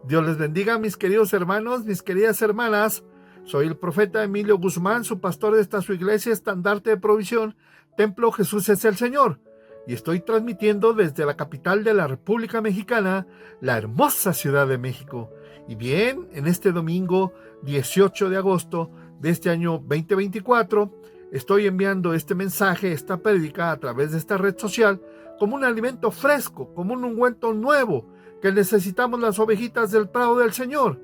Dios les bendiga, mis queridos hermanos, mis queridas hermanas. Soy el profeta Emilio Guzmán, su pastor de esta su iglesia, Estandarte de Provisión, Templo Jesús es el Señor. Y estoy transmitiendo desde la capital de la República Mexicana, la hermosa Ciudad de México. Y bien, en este domingo 18 de agosto de este año 2024, estoy enviando este mensaje, esta prédica a través de esta red social, como un alimento fresco, como un ungüento nuevo, que necesitamos las ovejitas del prado del Señor.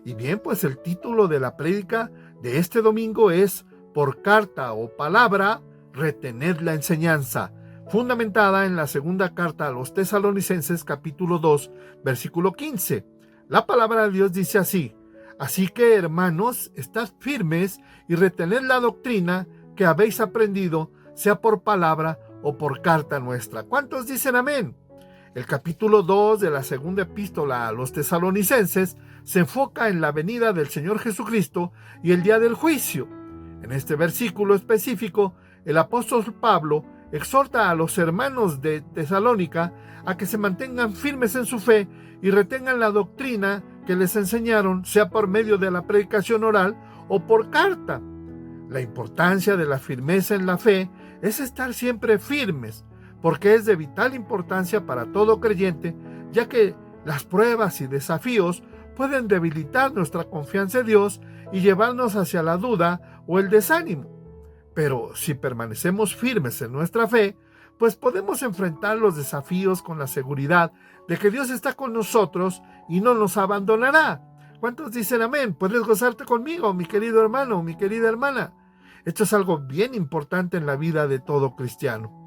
Y bien, pues el título de la prédica de este domingo es Por carta o palabra, retened la enseñanza, fundamentada en la segunda carta a los Tesalonicenses capítulo 2, versículo 15. La palabra de Dios dice así: así que, hermanos, estad firmes y retened la doctrina que habéis aprendido, sea por palabra o por carta nuestra. ¿Cuántos dicen amén? El capítulo 2 de la segunda epístola a los Tesalonicenses se enfoca en la venida del Señor Jesucristo y el día del juicio. En este versículo específico, el apóstol Pablo exhorta a los hermanos de Tesalónica a que se mantengan firmes en su fe y retengan la doctrina que les enseñaron, sea por medio de la predicación oral o por carta. La importancia de la firmeza en la fe es estar siempre firmes, porque es de vital importancia para todo creyente, ya que las pruebas y desafíos pueden debilitar nuestra confianza en Dios y llevarnos hacia la duda o el desánimo. Pero si permanecemos firmes en nuestra fe, pues podemos enfrentar los desafíos con la seguridad de que Dios está con nosotros y no nos abandonará. ¿Cuántos dicen amén? Puedes gozarte conmigo, mi querido hermano, mi querida hermana. Esto es algo bien importante en la vida de todo cristiano.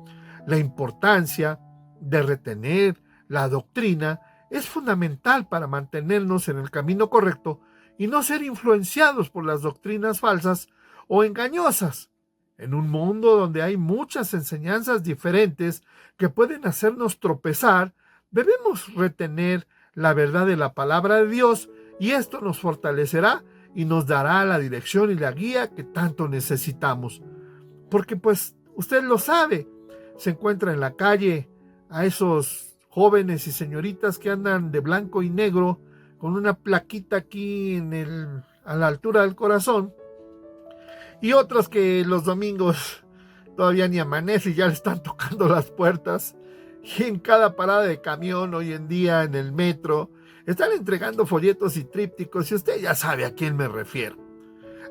La importancia de retener la doctrina es fundamental para mantenernos en el camino correcto y no ser influenciados por las doctrinas falsas o engañosas. En un mundo donde hay muchas enseñanzas diferentes que pueden hacernos tropezar, debemos retener la verdad de la palabra de Dios, y esto nos fortalecerá y nos dará la dirección y la guía que tanto necesitamos. Porque pues usted lo sabe, se encuentra en la calle a esos jóvenes y señoritas que andan de blanco y negro con una plaquita aquí a la altura del corazón, y otros que los domingos todavía ni amanece y ya le están tocando las puertas, y en cada parada de camión hoy en día en el metro están entregando folletos y trípticos, y usted ya sabe a quién me refiero.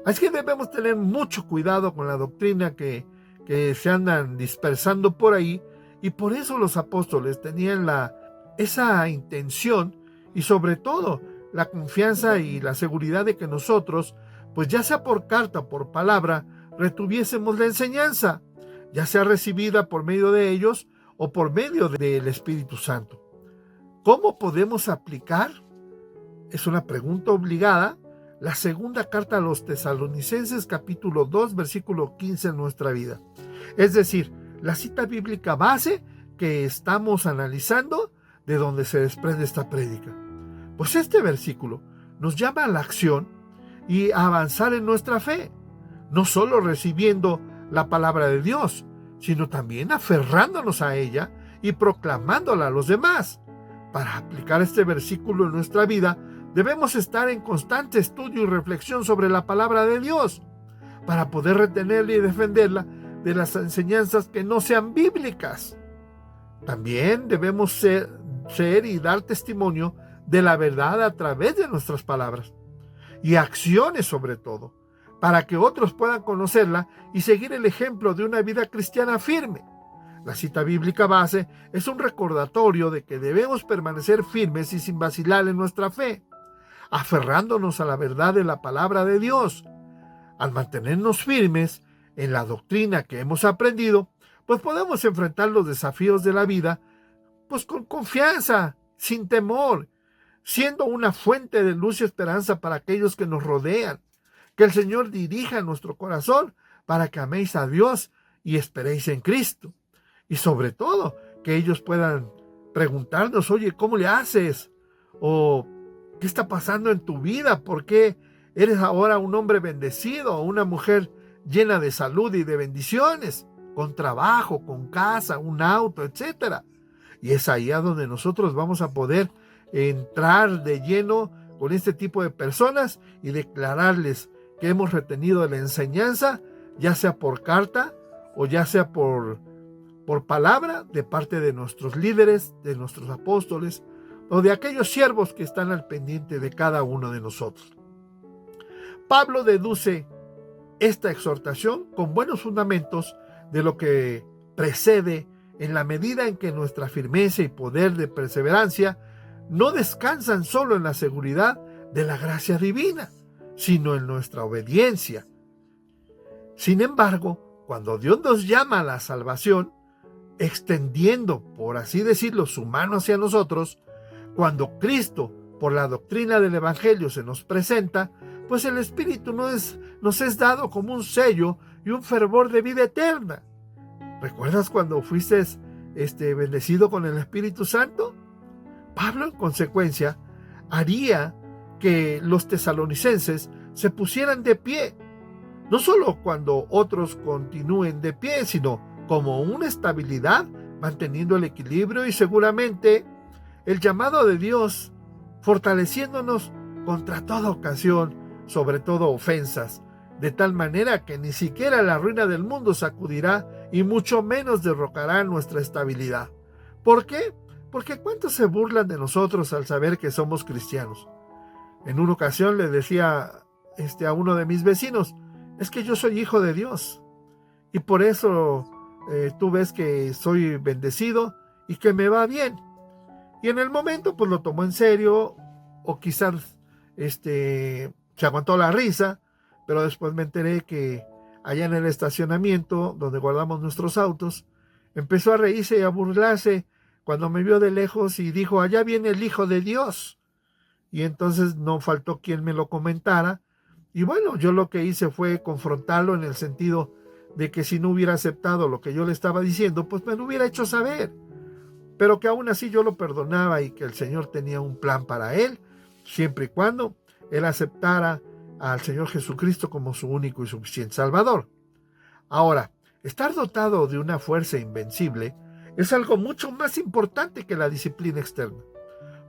Así que debemos tener mucho cuidado con la doctrina que se andan dispersando por ahí, y por eso los apóstoles tenían esa intención y sobre todo la confianza y la seguridad de que nosotros, pues ya sea por carta o por palabra, retuviésemos la enseñanza, ya sea recibida por medio de ellos o por medio del Espíritu Santo. ¿Cómo podemos aplicar? Es una pregunta obligada. La segunda carta a los Tesalonicenses capítulo 2 versículo 15 en nuestra vida. Es decir, la cita bíblica base que estamos analizando, de donde se desprende esta prédica. Pues este versículo nos llama a la acción y a avanzar en nuestra fe, no solo recibiendo la palabra de Dios, sino también aferrándonos a ella y proclamándola a los demás. Para aplicar este versículo en nuestra vida, debemos estar en constante estudio y reflexión sobre la palabra de Dios, para poder retenerla y defenderla de las enseñanzas que no sean bíblicas. También debemos ser y dar testimonio de la verdad a través de nuestras palabras y acciones sobre todo, para que otros puedan conocerla y seguir el ejemplo de una vida cristiana firme. La cita bíblica base es un recordatorio de que debemos permanecer firmes y sin vacilar en nuestra fe, aferrándonos a la verdad de la palabra de Dios. Al mantenernos firmes en la doctrina que hemos aprendido, pues podemos enfrentar los desafíos de la vida pues con confianza, sin temor, siendo una fuente de luz y esperanza para aquellos que nos rodean. Que el Señor dirija nuestro corazón para que améis a Dios y esperéis en Cristo. Y sobre todo, que ellos puedan preguntarnos: oye, ¿cómo le haces? O ¿qué está pasando en tu vida? ¿Por qué eres ahora un hombre bendecido o una mujer llena de salud y de bendiciones? Con trabajo, con casa, un auto, etcétera. Y es ahí a donde nosotros vamos a poder entrar de lleno con este tipo de personas y declararles que hemos retenido la enseñanza, ya sea por carta o ya sea por palabra de parte de nuestros líderes, de nuestros apóstoles o de aquellos siervos que están al pendiente de cada uno de nosotros. Pablo deduce esta exhortación con buenos fundamentos de lo que precede, en la medida en que nuestra firmeza y poder de perseverancia no descansan solo en la seguridad de la gracia divina, sino en nuestra obediencia. Sin embargo, cuando Dios nos llama a la salvación, extendiendo, por así decirlo, su mano hacia nosotros, cuando Cristo, por la doctrina del Evangelio, se nos presenta, pues el Espíritu nos es dado como un sello y un fervor de vida eterna. ¿Recuerdas cuando fuiste bendecido con el Espíritu Santo? Pablo, en consecuencia, haría que los tesalonicenses se pusieran de pie, no solo cuando otros continúen de pie, sino como una estabilidad, manteniendo el equilibrio y seguramente el llamado de Dios, fortaleciéndonos contra toda ocasión, sobre todo ofensas, de tal manera que ni siquiera la ruina del mundo sacudirá y mucho menos derrocará nuestra estabilidad. ¿Por qué? Porque ¿cuántos se burlan de nosotros al saber que somos cristianos? En una ocasión le decía a uno de mis vecinos, es que yo soy hijo de Dios y por eso tú ves que soy bendecido y que me va bien. Y en el momento pues lo tomó en serio o quizás se aguantó la risa, pero después me enteré que allá en el estacionamiento donde guardamos nuestros autos, empezó a reírse y a burlarse cuando me vio de lejos y dijo, allá viene el Hijo de Dios. Y entonces no faltó quien me lo comentara. Y bueno, yo lo que hice fue confrontarlo en el sentido de que si no hubiera aceptado lo que yo le estaba diciendo, pues me lo hubiera hecho saber. Pero que aún así yo lo perdonaba y que el Señor tenía un plan para él, siempre y cuando él aceptara al Señor Jesucristo como su único y suficiente Salvador. Ahora, estar dotado de una fuerza invencible es algo mucho más importante que la disciplina externa.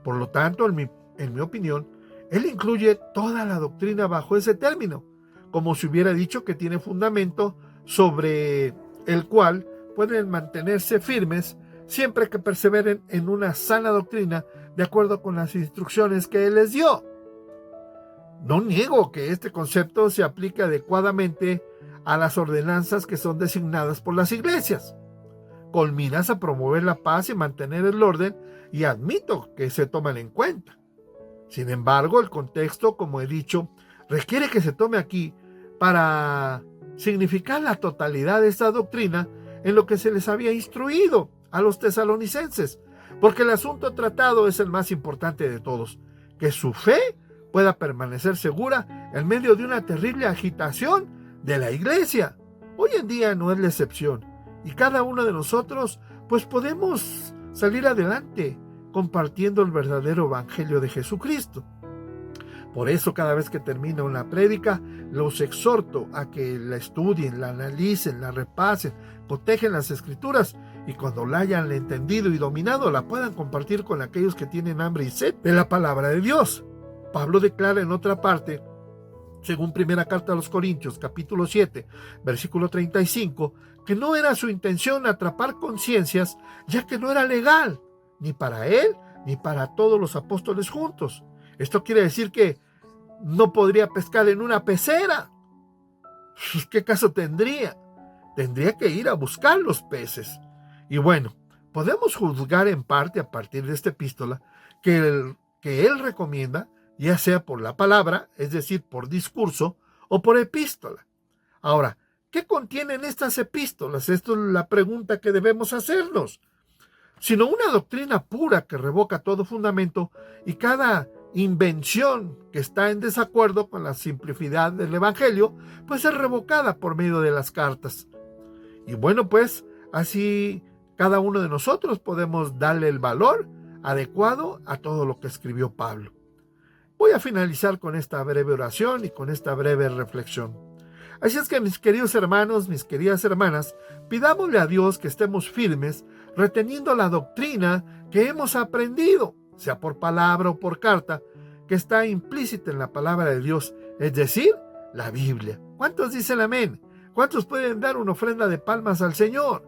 Por lo tanto, en mi opinión, él incluye toda la doctrina bajo ese término, como si hubiera dicho que tiene fundamento sobre el cual pueden mantenerse firmes siempre que perseveren en una sana doctrina de acuerdo con las instrucciones que él les dio. No niego que este concepto se aplique adecuadamente a las ordenanzas que son designadas por las iglesias, con miras a promover la paz y mantener el orden, y admito que se toman en cuenta. Sin embargo, el contexto, como he dicho, requiere que se tome aquí para significar la totalidad de esta doctrina en lo que se les había instruido a los tesalonicenses, porque el asunto tratado es el más importante de todos, que su fe pueda permanecer segura en medio de una terrible agitación de la iglesia. Hoy en día no es la excepción, y cada uno de nosotros pues podemos salir adelante compartiendo el verdadero evangelio de Jesucristo. Por eso cada vez que termina una prédica, los exhorto a que la estudien, la analicen, la repasen, cotejen las escrituras y cuando la hayan entendido y dominado, la puedan compartir con aquellos que tienen hambre y sed de la palabra de Dios. Pablo declara en otra parte, según primera carta a los Corintios, capítulo 7, versículo 35, que no era su intención atrapar conciencias, ya que no era legal, ni para él, ni para todos los apóstoles juntos. Esto quiere decir que no podría pescar en una pecera. ¿Qué caso tendría? Tendría que ir a buscar los peces. Y bueno, podemos juzgar en parte a partir de esta epístola que él recomienda, ya sea por la palabra, es decir, por discurso, o por epístola. Ahora, ¿qué contienen estas epístolas? Esto es la pregunta que debemos hacernos. Sino una doctrina pura que revoca todo fundamento y cada invención que está en desacuerdo con la simplicidad del evangelio, pues es revocada por medio de las cartas. Y bueno, pues así cada uno de nosotros podemos darle el valor adecuado a todo lo que escribió Pablo. Voy a finalizar con esta breve oración y con esta breve reflexión. Así es que, mis queridos hermanos, mis queridas hermanas, pidámosle a Dios que estemos firmes, reteniendo la doctrina que hemos aprendido, sea por palabra o por carta, que está implícita en la palabra de Dios, es decir, la Biblia. ¿Cuántos dicen amén? ¿Cuántos pueden dar una ofrenda de palmas al Señor?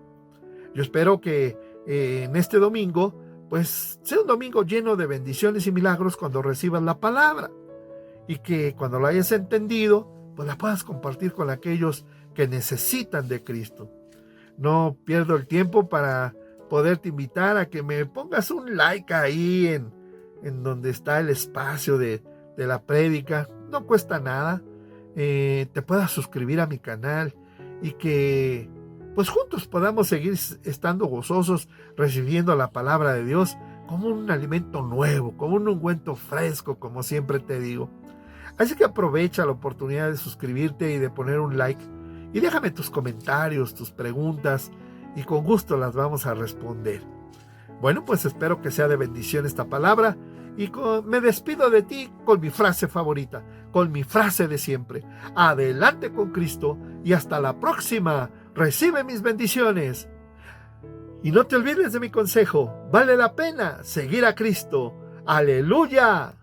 Yo espero que en este domingo, pues sea un domingo lleno de bendiciones y milagros cuando recibas la palabra, y que cuando la hayas entendido, pues la puedas compartir con aquellos que necesitan de Cristo. No pierdo el tiempo para poderte invitar a que me pongas un like ahí en donde está el espacio de la prédica. No cuesta nada. Te puedas suscribir a mi canal y que pues juntos podamos seguir estando gozosos recibiendo la palabra de Dios como un alimento nuevo, como un ungüento fresco, como siempre te digo. Así que aprovecha la oportunidad de suscribirte y de poner un like y déjame tus comentarios, tus preguntas y con gusto las vamos a responder. Bueno, pues espero que sea de bendición esta palabra y me despido de ti con mi frase favorita, con mi frase de siempre. Adelante con Cristo y hasta la próxima. Recibe mis bendiciones. Y no te olvides de mi consejo. Vale la pena seguir a Cristo. ¡Aleluya!